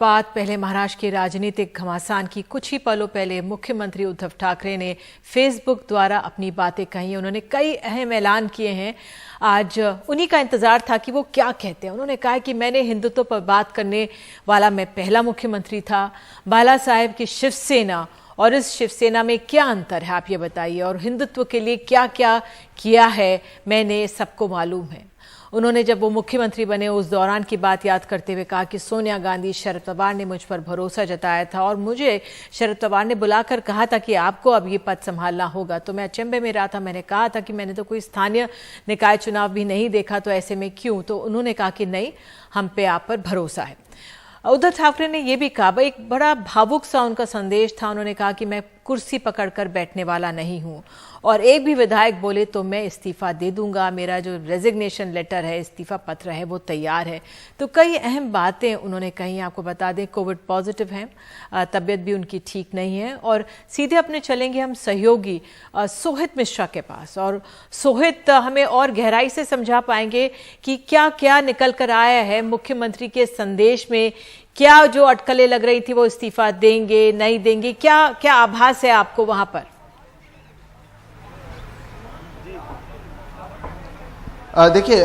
बात पहले महाराष्ट्र के राजनीतिक घमासान की। कुछ ही पलों पहले मुख्यमंत्री उद्धव ठाकरे ने फेसबुक द्वारा अपनी बातें कही। उन्होंने कई अहम ऐलान किए हैं। आज उन्हीं का इंतजार था कि वो क्या कहते हैं। उन्होंने कहा कि मैंने हिंदुत्व पर बात करने वाला मैं पहला मुख्यमंत्री था। बाला साहेब की शिवसेना और इस शिवसेना में क्या अंतर है, आप ये बताइए, और हिंदुत्व के लिए क्या क्या किया है मैंने, सबको मालूम है। उन्होंने जब वो मुख्यमंत्री बने उस दौरान की बात याद करते हुए कहा कि सोनिया गांधी, शरद पवार ने मुझ पर भरोसा जताया था और मुझे शरद पवार ने बुलाकर कहा था कि आपको अब ये पद संभालना होगा। तो मैं अचंभे में रहा था। मैंने कहा था कि मैंने तो कोई स्थानीय निकाय चुनाव भी नहीं देखा, तो ऐसे में क्यों? तो उन्होंने कहा कि नहीं, हम पे आप पर भरोसा है। उद्धव ठाकरे ने यह भी कहा, एक बड़ा भावुक सा उनका संदेश था। उन्होंने कहा कि मैं कुर्सी पकड़कर बैठने वाला नहीं हूं और एक भी विधायक बोले तो मैं इस्तीफा दे दूंगा। मेरा जो रेजिग्नेशन लेटर है, इस्तीफा पत्र है, वो तैयार है। तो कई अहम बातें उन्होंने कही। आपको बता दें, कोविड पॉजिटिव हैं, तबीयत भी उनकी ठीक नहीं है। और सीधे अपने चलेंगे हम सहयोगी सोहित मिश्रा के पास, और सोहित हमें और गहराई से समझा पाएंगे कि क्या क्या निकल कर आया है मुख्यमंत्री के संदेश में। क्या जो अटकलें लग रही थी वो इस्तीफा देंगे, नहीं देंगे, क्या क्या आभास है आपको वहां पर? देखिए,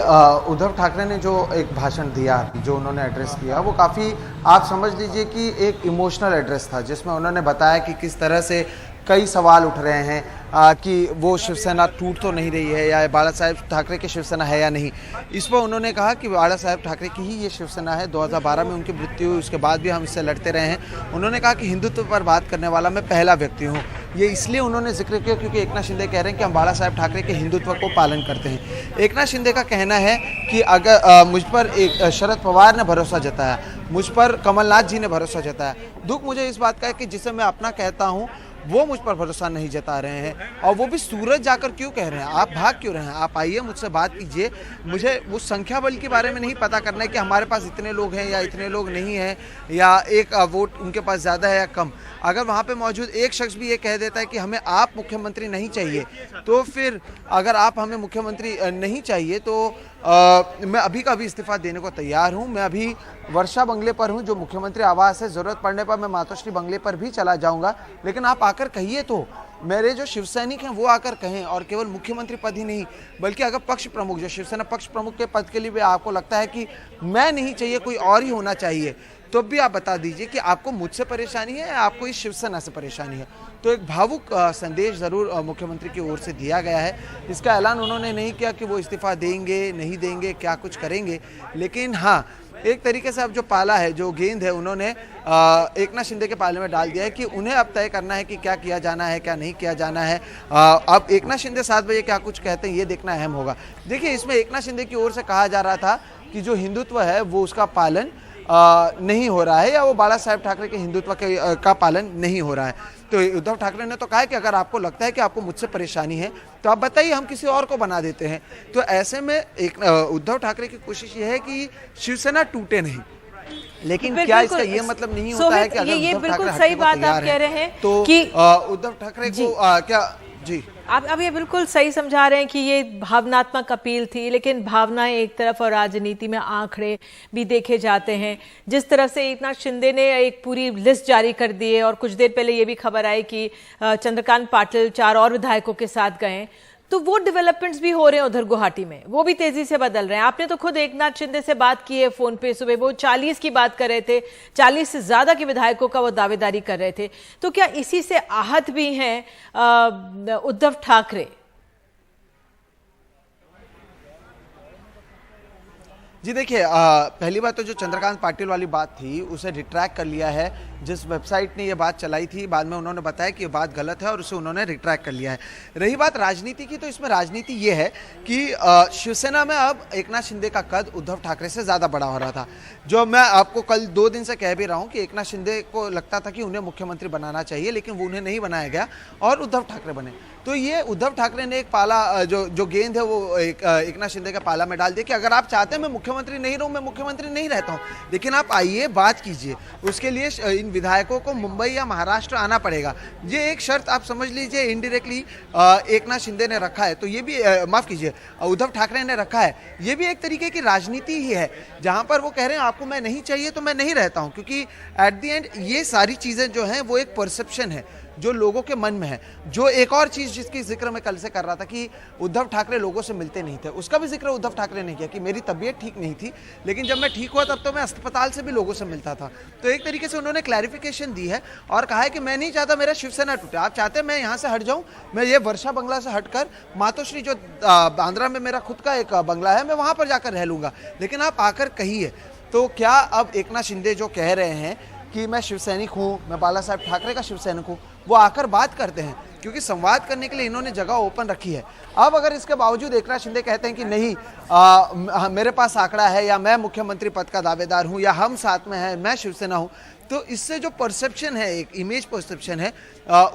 उद्धव ठाकरे ने जो एक भाषण दिया, जो उन्होंने एड्रेस किया, वो काफ़ी, आप समझ लीजिए कि एक इमोशनल एड्रेस था, जिसमें उन्होंने बताया कि किस तरह से कई सवाल उठ रहे हैं कि वो शिवसेना टूट तो नहीं रही है, या बाला साहेब ठाकरे की शिवसेना है या नहीं। इस पर उन्होंने कहा कि बाला साहेब ठाकरे की ही ये शिवसेना है। 2012 में उनकी मृत्यु हुई, उसके बाद भी हम इससे लड़ते रहे हैं। उन्होंने कहा कि हिंदुत्व पर बात करने वाला मैं पहला व्यक्ति हूँ। ये इसलिए उन्होंने जिक्र किया क्योंकि एकनाथ शिंदे कह रहे हैं कि हम बाला साहेब ठाकरे के हिंदुत्व को पालन करते हैं। एकनाथ शिंदे का कहना है कि अगर मुझ पर एक शरद पवार ने भरोसा जताया, मुझ पर कमलनाथ जी ने भरोसा जताया, दुख मुझे इस बात का है कि जिसे मैं अपना कहता हूँ वो मुझ पर भरोसा नहीं जता रहे हैं। और वो भी सूरज जाकर क्यों कह रहे हैं, आप भाग क्यों रहे हैं? आप आइए, मुझसे बात कीजिए। मुझे उस संख्या बल के बारे में नहीं पता करना है कि हमारे पास इतने लोग हैं या इतने लोग नहीं हैं, या एक वोट उनके पास ज़्यादा है या कम। अगर वहाँ पे मौजूद एक शख्स भी ये कह देता है कि हमें आप मुख्यमंत्री नहीं चाहिए, तो फिर अगर आप हमें मुख्यमंत्री नहीं चाहिए तो मैं अभी का अभी इस्तीफा देने को तैयार हूँ। मैं अभी वर्षा बंगले पर हूँ, जो मुख्यमंत्री आवास है। ज़रूरत पड़ने पर मैं मातोश्री बंगले पर भी चला जाऊँगा, लेकिन आप आकर कहिए तो। मेरे जो शिवसैनिक हैं वो आकर कहें, और केवल मुख्यमंत्री पद ही नहीं, बल्कि अगर पक्ष प्रमुख, जो शिवसेना पक्ष प्रमुख के पद के लिए भी आपको लगता है कि मैं नहीं चाहिए, कोई और ही होना चाहिए, तो भी आप बता दीजिए कि आपको मुझसे परेशानी है या आपको इस शिवसेना से परेशानी है। तो एक भावुक संदेश ज़रूर मुख्यमंत्री की ओर से दिया गया है। इसका ऐलान उन्होंने नहीं किया कि वो इस्तीफा देंगे, नहीं देंगे, क्या कुछ करेंगे, लेकिन हाँ, एक तरीके से अब जो पाला है, जो गेंद है, उन्होंने एकनाथ शिंदे के पाले में डाल दिया है कि उन्हें अब तय करना है कि क्या किया जाना है, क्या नहीं किया जाना है। अब एकनाथ शिंदे 7 बजे क्या कुछ कहते हैं, ये देखना अहम होगा। देखिए, इसमें एकनाथ शिंदे की ओर से कहा जा रहा था कि जो हिंदुत्व है वो उसका पालन नहीं हो रहा है, या वो बाला साहेब ठाकरे के हिंदुत्व का पालन नहीं हो रहा है। तो उद्धव ठाकरे ने तो कहा कि अगर आपको लगता है कि आपको मुझसे परेशानी है तो आप बताइए, हम किसी और को बना देते हैं। तो ऐसे में एक उद्धव ठाकरे की कोशिश ये है कि शिवसेना टूटे नहीं, लेकिन क्या इसका ये मतलब नहीं होता है कि अगर ये बिल्कुल सही बात आप कह रहे हैं तो उद्धव ठाकरे को क्या जी आप ये बिल्कुल सही समझा रहे हैं कि ये भावनात्मक अपील थी, लेकिन भावनाएं एक तरफ और राजनीति में आंकड़े भी देखे जाते हैं। जिस तरह से एकनाथ शिंदे ने एक पूरी लिस्ट जारी कर दी है, और कुछ देर पहले ये भी खबर आई कि चंद्रकांत पाटिल 4 और विधायकों के साथ गए, तो वो डेवलपमेंट्स भी हो रहे हैं उधर गुवाहाटी में, वो भी तेजी से बदल रहे हैं। आपने तो खुद एकनाथ शिंदे से बात की है फोन पे सुबह, वो 40 की बात कर रहे थे, 40 से ज्यादा के विधायकों का वो दावेदारी कर रहे थे। तो क्या इसी से आहत भी हैं उद्धव ठाकरे? जी देखिए, पहली बात तो जो चंद्रकांत पाटिल वाली बात थी उसे रिट्रैक्ट कर लिया है। जिस वेबसाइट ने ये बात चलाई थी, बाद में उन्होंने बताया कि ये बात गलत है और उसे उन्होंने रिट्रैक्ट कर लिया है। रही बात राजनीति की, तो इसमें राजनीति ये है कि शिवसेना में अब एकनाथ शिंदे का कद उद्धव ठाकरे से ज़्यादा बड़ा हो रहा था। जो मैं आपको कल 2 दिन से कह भी रहा हूँ कि एकनाथ शिंदे को लगता था कि उन्हें मुख्यमंत्री बनाना चाहिए, लेकिन वो उन्हें नहीं बनाया गया और उद्धव ठाकरे बने। तो ये उद्धव ठाकरे ने एक पाला, जो गेंद है वो एकनाथ शिंदे के पाला में डाल दिया कि अगर आप चाहते हैं मैं मुख्यमंत्री नहीं रहूं, मैं मुख्यमंत्री नहीं रहता हूं। लेकिन आप आइए, बात कीजिए, उसके लिए इन विधायकों को मुंबई या महाराष्ट्र आना पड़ेगा। ये एक शर्त आप समझ लीजिए इनडायरेक्टली एकनाथ शिंदे ने रखा है। तो ये भी माफ कीजिए, उद्धव ठाकरे ने रखा है। ये भी एक तरीके की राजनीति ही है, जहां पर वो कह रहे हैं आपको मैं नहीं चाहिए तो मैं नहीं रहता हूं, क्योंकि एट द एंड ये सारी चीजें जो हैं वो एक परसेप्शन है जो लोगों के मन में है। जो एक और चीज जिसकी जिक्र मैं कल से कर रहा था कि उद्धव ठाकरे लोगों से मिलते नहीं थे, उसका भी जिक्र उद्धव ठाकरे ने किया कि मेरी तबीयत ठीक नहीं थी, लेकिन जब मैं ठीक हुआ तब तो मैं अस्पताल से भी लोगों से मिलता था। तो एक तरीके से उन्होंने क्लैरिफिकेशन दी है और कहा है कि मैं नहीं चाहता मेरा शिवसेना टूटे। आप चाहते हैं मैं यहाँ से हट जाऊँ, मैं ये वर्षा बंगला से हटकर मातोश्री जो बांद्रा में मेरा खुद का एक बंगला है, मैं वहाँ पर जाकर रह लूँगा, लेकिन आप आकर कहिए। तो क्या अब एकनाथ शिंदे जो कह रहे हैं कि मैं शिवसैनिक हूँ, मैं बाला साहब ठाकरे का शिवसैनिक हूँ, वो आकर बात करते हैं, क्योंकि संवाद करने के लिए इन्होंने जगह ओपन रखी है। अब अगर इसके बावजूद एकनाथ शिंदे कहते हैं कि नहीं मेरे पास आंकड़ा है, या मैं मुख्यमंत्री पद का दावेदार हूं, या हम साथ में हैं, मैं शिवसेना हूं, तो इससे जो परसेप्शन है, एक इमेज परसेप्शन है,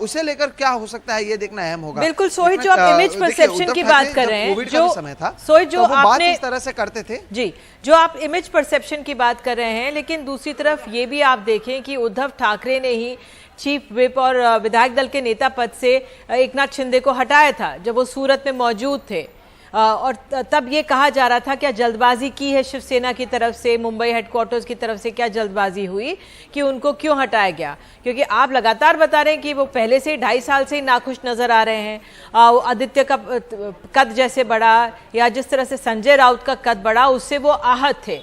उसे लेकर क्या हो सकता है ये देखना अहम होगा। बिल्कुल सोहित, जो आप इमेज परसेप्शन की बात कर रहे हैं, कोविड का समय था, सोहित जो तो वो बात आपने इस तरह से करते थे जी, जो आप इमेज परसेप्शन की बात कर रहे हैं, लेकिन दूसरी तरफ ये भी आप देखें कि उद्धव ठाकरे ने ही चीफ व्हिप और विधायक दल के नेता पद से एकनाथ शिंदे को हटाया था जब वो सूरत में मौजूद थे। और तब ये कहा जा रहा था क्या जल्दबाजी की है शिवसेना की तरफ से, मुंबई हेडक्वार्टर्स की तरफ से क्या जल्दबाजी हुई कि उनको क्यों हटाया गया? क्योंकि आप लगातार बता रहे हैं कि वो पहले से 2.5 साल से नाखुश नजर आ रहे हैं। आदित्य का कद जैसे बढ़ा या जिस तरह से संजय राउत का कद बढ़ा, उससे वो आहत थे।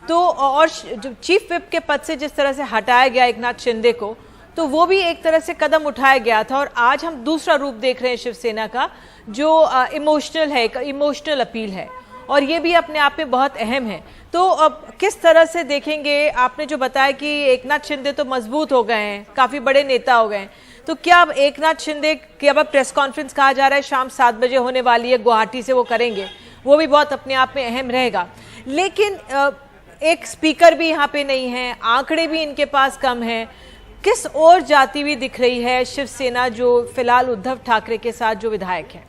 तो और जो चीफ व्हिप के पद से जिस तरह से हटाया गया एकनाथ शिंदे को, तो वो भी एक तरह से कदम उठाया गया था। और आज हम दूसरा रूप देख रहे हैं शिवसेना का, जो इमोशनल है, इमोशनल अपील है, और ये भी अपने आप में बहुत अहम है। तो अब किस तरह से देखेंगे? आपने जो बताया कि एकनाथ शिंदे तो मजबूत हो गए हैं, काफी बड़े नेता हो गए हैं, तो क्या अब एकनाथ शिंदे की अब प्रेस कॉन्फ्रेंस कहा जा रहा है शाम 7 बजे होने वाली है, गुवाहाटी से वो करेंगे, वो भी बहुत अपने आप में अहम रहेगा। लेकिन एक स्पीकर भी यहाँ पे नहीं है, आंकड़े भी इनके पास कम हैं। किस ओर जाती हुई दिख रही है शिवसेना, जो फिलहाल उद्धव ठाकरे के साथ जो विधायक हैं?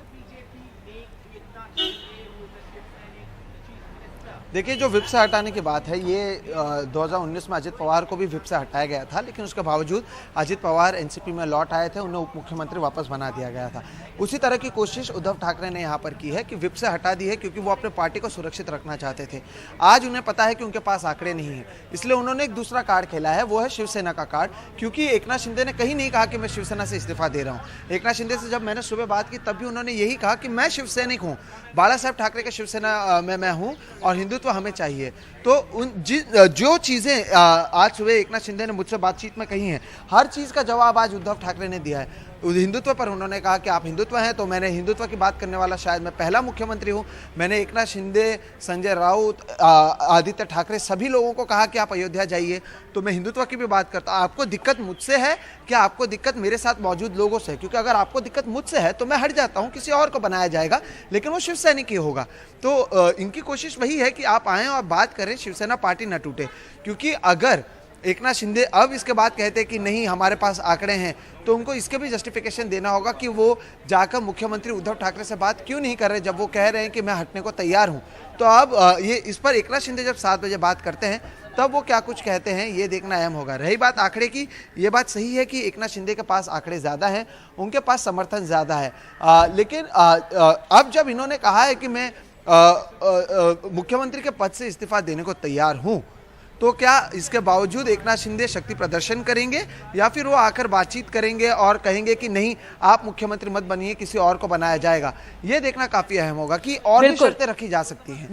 देखिए, जो विप से हटाने की बात है, ये 2019 में अजित पवार को भी विप से हटाया गया था, लेकिन उसके बावजूद अजित पवार एनसीपी में लौट आए थे, उन्हें उप मुख्यमंत्री वापस बना दिया गया था। उसी तरह की कोशिश उद्धव ठाकरे ने यहाँ पर की है कि विप से हटा दी है, क्योंकि वो अपने पार्टी को सुरक्षित रखना चाहते थे। आज उन्हें पता है कि उनके पास आंकड़े नहीं है, इसलिए उन्होंने एक दूसरा कार्ड खेला है, वो है शिवसेना का कार्ड। क्योंकि एकनाथ शिंदे ने कहीं नहीं कहा कि मैं शिवसेना से इस्तीफा दे रहा हूँ। एकनाथ शिंदे से जब मैंने सुबह बात की तब भी उन्होंने यही कहा कि मैं शिवसैनिक हूँ, बाला साहब ठाकरे के शिवसेना में मैं हूँ और हिंदुत्व हमें चाहिए। तो जो चीज़ें आज सुबह एकनाथ शिंदे ने मुझसे बातचीत में कही हैं, हर चीज़ का जवाब आज उद्धव ठाकरे ने दिया है। हिंदुत्व पर उन्होंने कहा कि आप हिंदुत्व हैं, तो मैंने हिंदुत्व की बात करने वाला शायद मैं पहला मुख्यमंत्री हूं। मैंने एकनाथ शिंदे, संजय राउत, आदित्य ठाकरे सभी लोगों को कहा कि आप अयोध्या जाइए, तो मैं हिंदुत्व की भी बात करता हूं। आपको दिक्कत मुझसे है क्या आपको दिक्कत मेरे साथ मौजूद लोगों से? क्योंकि अगर आपको दिक्कत मुझसे है तो मैं हट जाता हूं, किसी और को बनाया जाएगा, लेकिन वो शिवसैनिक ही होगा। तो इनकी कोशिश वही है कि आप आएँ और बात करें, शिवसेना पार्टी न टूटे। क्योंकि अगर एकनाथ शिंदे अब इसके बाद कहते कि नहीं हमारे पास आंकड़े हैं, तो उनको इसके भी जस्टिफिकेशन देना होगा कि वो जाकर मुख्यमंत्री उद्धव ठाकरे से बात क्यों नहीं कर रहे, जब वो कह रहे हैं कि मैं हटने को तैयार हूं। तो अब ये इस पर एकनाथ शिंदे जब 7 बजे बात करते हैं तब वो क्या कुछ कहते हैं, ये देखना अहम होगा। रही बात आंकड़े की, ये बात सही है कि एकनाथ शिंदे के पास आंकड़े ज़्यादा हैं, उनके पास समर्थन ज़्यादा है। लेकिन अब जब इन्होंने कहा है कि मैं मुख्यमंत्री के पद से इस्तीफा देने को तैयार हूँ, तो क्या इसके बावजूद एकनाथ शिंदे शक्ति प्रदर्शन करेंगे या फिर वो आकर बातचीत करेंगे और कहेंगे कि नहीं आप मुख्यमंत्री मत बनिए, किसी और को बनाया जाएगा? ये देखना काफी अहम होगा कि और भी शर्तें रखी जा सकती हैं।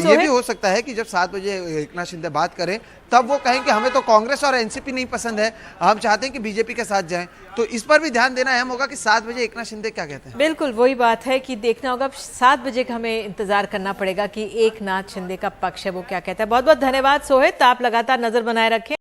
ये भी हो सकता है कि जब 7 बजे एकनाथ शिंदे बात करें तब वो कहें कि हमें तो कांग्रेस और एनसीपी नहीं पसंद है, हम चाहते हैं कि बीजेपी के साथ जाएं। तो इस पर भी ध्यान देना अहम होगा कि 7 बजे एकनाथ शिंदे क्या कहते हैं। बिल्कुल वही बात है कि देखना होगा, 7 बजे का हमें इंतजार करना पड़ेगा कि एकनाथ शिंदे का पक्ष है वो क्या कहता है। बहुत बहुत धन्यवाद सोहित, आप लगातार नजर बनाए रखें।